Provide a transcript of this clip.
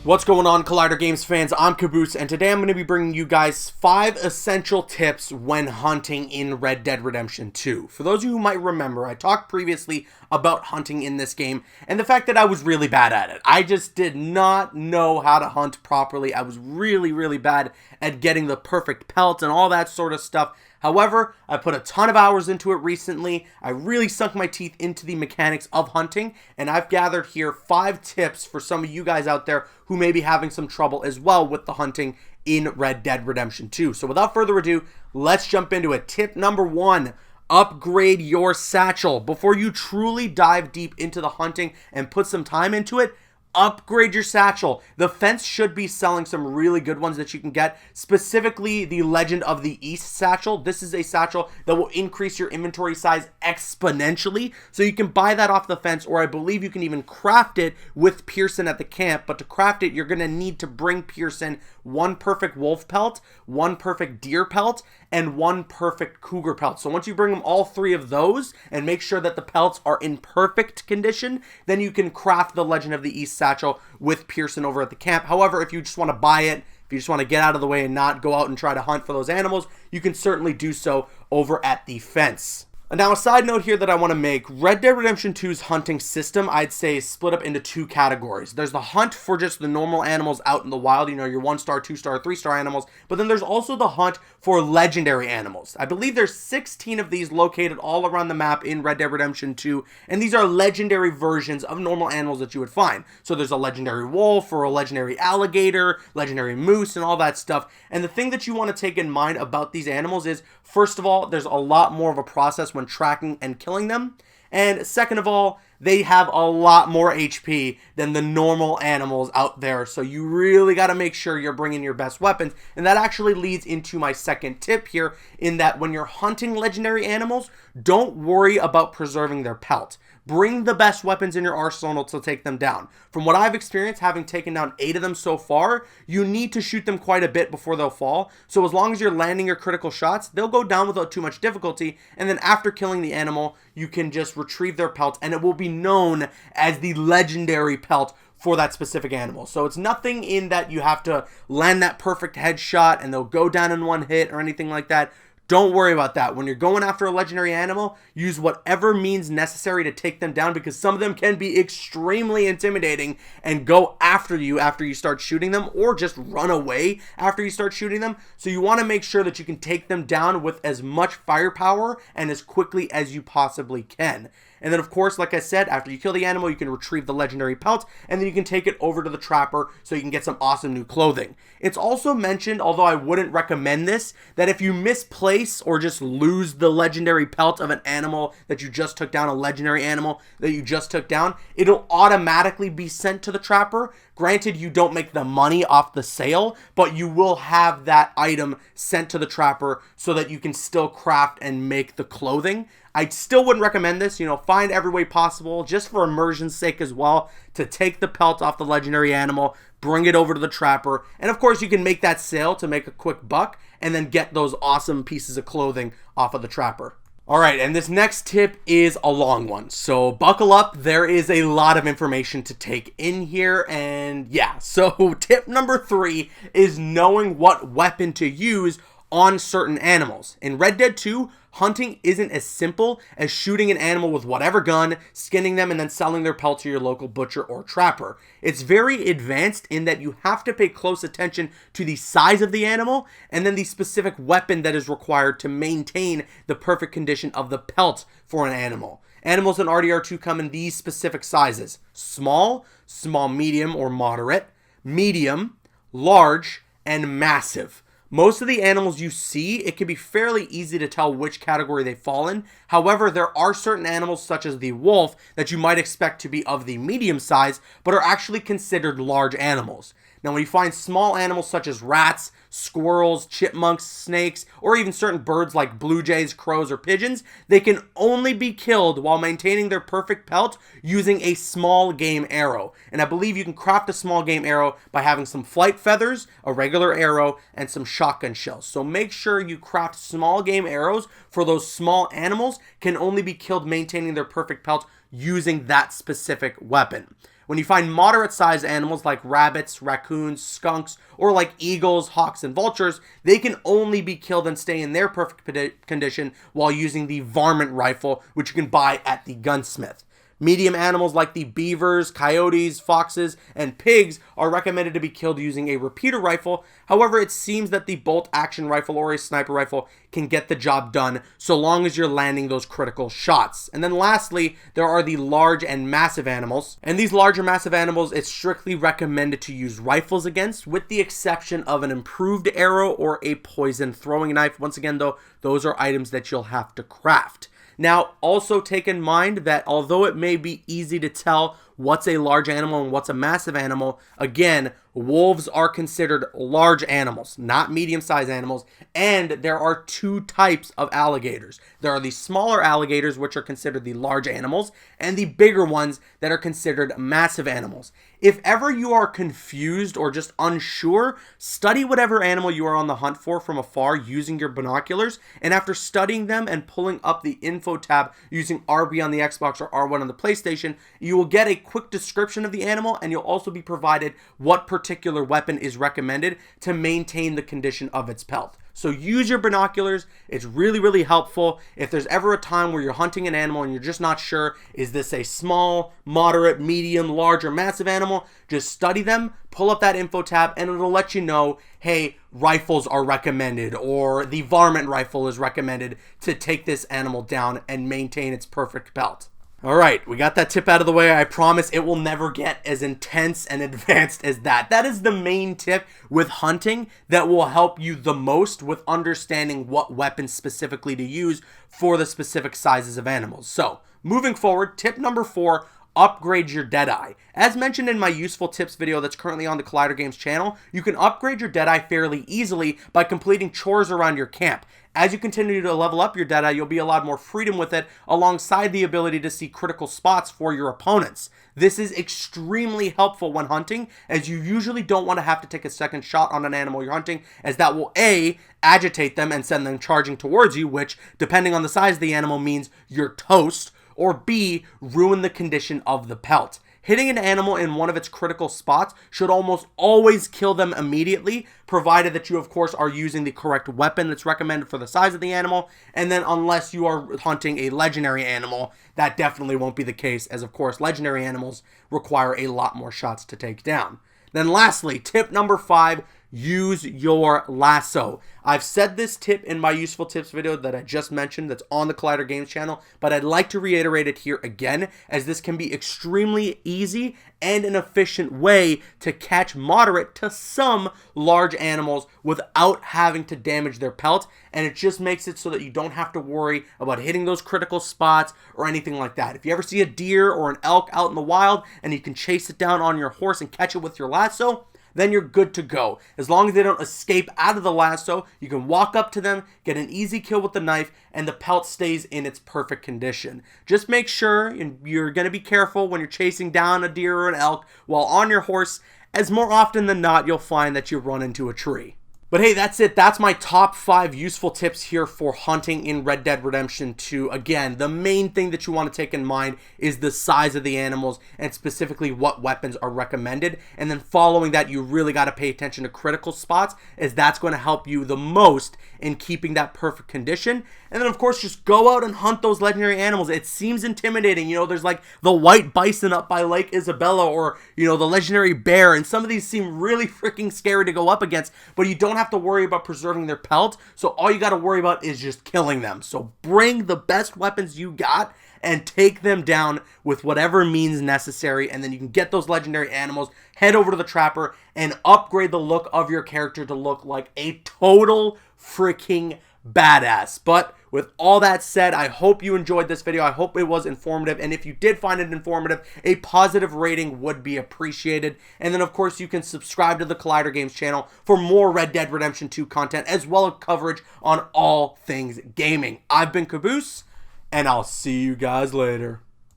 What's going on, Collider Games fans? I'm Caboose, and today I'm going to be bringing you guys 5 essential tips when hunting in Red Dead Redemption 2. For those of you who might remember, I talked previously about hunting in this game and the fact that I was really bad at it. I just did not know how to hunt properly. I was really bad at getting the perfect pelt and all that sort of stuff. However, I put a ton of hours into it recently. I really sunk my teeth into the mechanics of hunting, and I've gathered here 5 tips for some of you guys out there who may be having some trouble as well with the hunting in Red Dead Redemption 2. So without further ado, let's jump into it. Tip number 1. Upgrade your satchel. Before you truly dive deep into the hunting and put some time into it, upgrade your satchel. The Fence should be selling some really good ones that you can get, specifically the Legend of the East satchel. This is a satchel that will increase your inventory size exponentially, so you can buy that off the Fence, or I believe you can even craft it with Pearson at the camp. But to craft it, you're going to need to bring Pearson 1 perfect wolf pelt, 1 perfect deer pelt, and 1 perfect cougar pelt. So once you bring them all 3 of those and make sure that the pelts are in perfect condition, then you can craft the Legend of the East satchel with Pearson over at the camp. However, if you just want to buy it, if you just want to get out of the way and not go out and try to hunt for those animals, you can certainly do so over at the Fence. And now a side note here that I want to make, Red Dead Redemption 2's hunting system, I'd say, is split up into 2 categories. There's the hunt for just the normal animals out in the wild, you know, your 1-star, 2-star, 3-star animals, but then there's also the hunt for legendary animals. I believe there's 16 of these located all around the map in Red Dead Redemption 2, and these are legendary versions of normal animals that you would find. So there's a legendary wolf or a legendary alligator, legendary moose, and all that stuff. And the thing that you want to take in mind about these animals is, first of all, there's a lot more of a process when tracking and killing them, and second of all, they have a lot more HP than the normal animals out there, so you really got to make sure you're bringing your best weapons. And that actually leads into my second tip here, in that when you're hunting legendary animals, don't worry about preserving their pelt. Bring the best weapons in your arsenal to take them down. From what I've experienced, having taken down 8 of them so far, you need to shoot them quite a bit before they'll fall. So as long as you're landing your critical shots, they'll go down without too much difficulty. And then after killing the animal, you can just retrieve their pelt, and it will be known as the legendary pelt for that specific animal. So it's nothing in that you have to land that perfect headshot and they'll go down in 1 hit or anything like that. Don't worry about that. When you're going after a legendary animal, use whatever means necessary to take them down, because some of them can be extremely intimidating and go after you start shooting them, or just run away after you start shooting them. So you want to make sure that you can take them down with as much firepower and as quickly as you possibly can. And then, of course, like I said, after you kill the animal, you can retrieve the legendary pelt, and then you can take it over to the trapper so you can get some awesome new clothing. It's also mentioned, although I wouldn't recommend this, that if you misplace or just lose the legendary pelt of an animal that you just took down, a legendary animal that you just took down, it'll automatically be sent to the trapper. Granted, you don't make the money off the sale, but you will have that item sent to the trapper so that you can still craft and make the clothing. I still wouldn't recommend this. You know, find every way possible, just for immersion's sake as well, to take the pelt off the legendary animal, bring it over to the trapper, and of course you can make that sale to make a quick buck, and then get those awesome pieces of clothing off of the trapper. Alright, and this next tip is a long one, so buckle up. There is a lot of information to take in here, and yeah, so tip number 3 is knowing what weapon to use on certain animals. In Red Dead 2, hunting isn't as simple as shooting an animal with whatever gun, skinning them, and then selling their pelt to your local butcher or trapper. It's very advanced in that you have to pay close attention to the size of the animal and then the specific weapon that is required to maintain the perfect condition of the pelt for an animal. Animals in RDR2 come in these specific sizes: small, small medium or moderate, medium, large, and massive. Most of the animals you see, it can be fairly easy to tell which category they fall in. However, there are certain animals such as the wolf that you might expect to be of the medium size, but are actually considered large animals. Now, when you find small animals such as rats, squirrels, chipmunks, snakes, or even certain birds like blue jays, crows, or pigeons, they can only be killed while maintaining their perfect pelt using a small game arrow. And I believe you can craft a small game arrow by having some flight feathers, a regular arrow, and some shotgun shells. So make sure you craft small game arrows for those small animals, can only be killed maintaining their perfect pelt using that specific weapon. When you find moderate-sized animals like rabbits, raccoons, skunks, or like eagles, hawks, and vultures, they can only be killed and stay in their perfect condition while using the varmint rifle, which you can buy at the gunsmith. Medium animals like the beavers, coyotes, foxes, and pigs are recommended to be killed using a repeater rifle. However, it seems that the bolt-action rifle or a sniper rifle can get the job done so long as you're landing those critical shots. And then lastly, there are the large and massive animals. And these larger massive animals, it's strictly recommended to use rifles against, with the exception of an improved arrow or a poison throwing knife. Once again, though, those are items that you'll have to craft. Now, also take in mind that although it may be easy to tell what's a large animal and what's a massive animal, again, wolves are considered large animals, not medium-sized animals, and there are two types of alligators. There are the smaller alligators, which are considered the large animals, and the bigger ones that are considered massive animals. If ever you are confused or just unsure, study whatever animal you are on the hunt for from afar using your binoculars, and after studying them and pulling up the info tab using RB on the Xbox or R1 on the PlayStation, you will get a quick description of the animal, and you'll also be provided what particular weapon is recommended to maintain the condition of its pelt. So use your binoculars. It's really, really helpful. If there's ever a time where you're hunting an animal and you're just not sure, is this a small, moderate, medium, large, or massive animal, just study them, pull up that info tab, and it'll let you know, hey, rifles are recommended, or the varmint rifle is recommended to take this animal down and maintain its perfect pelt. All right, we got that tip out of the way. I promise it will never get as intense and advanced as that. That is the main tip with hunting that will help you the most with understanding what weapons specifically to use for the specific sizes of animals. So, moving forward, tip number 4, upgrade your Deadeye. As mentioned in my useful tips video that's currently on the Collider Games channel, you can upgrade your Deadeye fairly easily by completing chores around your camp. As you continue to level up your Deadeye, you'll be allowed more freedom with it, alongside the ability to see critical spots for your opponents. This is extremely helpful when hunting, as you usually don't want to have to take a second shot on an animal you're hunting, as that will A, agitate them and send them charging towards you, which, depending on the size of the animal, means you're toast, or B, ruin the condition of the pelt. Hitting an animal in one of its critical spots should almost always kill them immediately, provided that you, of course, are using the correct weapon that's recommended for the size of the animal. And then unless you are hunting a legendary animal, that definitely won't be the case, as, of course, legendary animals require a lot more shots to take down. Then lastly, tip number 5, use your lasso. I've said this tip in my useful tips video that I just mentioned that's on the Collider Games channel, but I'd like to reiterate it here again, as this can be extremely easy and an efficient way to catch moderate to some large animals without having to damage their pelt, and it just makes it so that you don't have to worry about hitting those critical spots or anything like that. If you ever see a deer or an elk out in the wild and you can chase it down on your horse and catch it with your lasso, then you're good to go. As long as they don't escape out of the lasso, you can walk up to them, get an easy kill with the knife, and the pelt stays in its perfect condition. Just make sure, and you're going to be careful when you're chasing down a deer or an elk while on your horse, as more often than not, you'll find that you run into a tree. But hey, that's it. That's my top 5 useful tips here for hunting in Red Dead Redemption 2. Again, the main thing that you want to take in mind is the size of the animals and specifically what weapons are recommended. And then following that, you really got to pay attention to critical spots, as that's going to help you the most in keeping that perfect condition. And then, of course, just go out and hunt those legendary animals. It seems intimidating. You know, there's like the white bison up by Lake Isabella, or, you know, the legendary bear. And some of these seem really freaking scary to go up against, but you don't have to worry about preserving their pelt. So all you got to worry about is just killing them. So bring the best weapons you got and take them down with whatever means necessary. And then you can get those legendary animals, head over to the trapper, and upgrade the look of your character to look like a total freaking badass. But with all that said, I hope you enjoyed this video. I hope it was informative. And if you did find it informative, a positive rating would be appreciated. And then, of course, you can subscribe to the Collider Games channel for more Red Dead Redemption 2 content, as well as coverage on all things gaming. I've been Caboose, and I'll see you guys later.